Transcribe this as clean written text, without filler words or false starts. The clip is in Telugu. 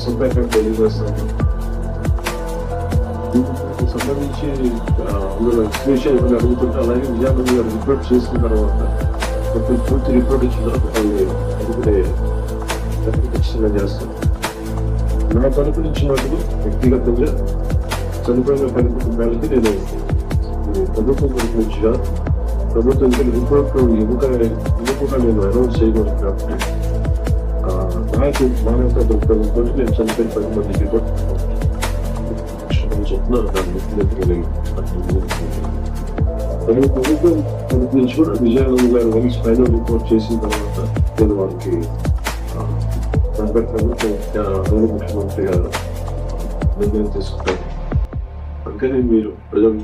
శుభాకాంక్షలు తెలియజేస్తాను. దీనికి సంబంధించి అందులో ఎక్స్ప్లెనేషన్ ఏమైనా అడుగుతుంటే, అలాగే విజయానంద్ గారు రిపోర్ట్ చేసిన తర్వాత మొత్తం పూర్తి రిపోర్ట్ ఇచ్చిన తర్వాత అడిగితే ఖచ్చితంగా చేస్తాను. నా తరపు నుంచి మటుకు వ్యక్తిగతంగా చనిపోయిన 10 కుటుంబాలకి నేను ప్రభుత్వం తరపు నుంచిగా ప్రభుత్వం రిపోర్ట్ ఇవ్వకుండా నేను అనౌన్స్ చేయకూడదు కాబట్టి నాకు మానవత దృక్పథంతో నేను చనిపోయిన 10 మందికి రిపోర్ట్ చెప్తున్నాను. దాన్ని ప్రభుత్వం తరపు నుంచి కూడా విజయానంద్ గారు వన్స్ ఫైనల్ రిపోర్ట్ చేసిన తర్వాత నేను వారికి ముఖ్యమంత్రి గారు నిర్ణయం తీసుకుంటాను. అందుకని మీరు ప్రజలు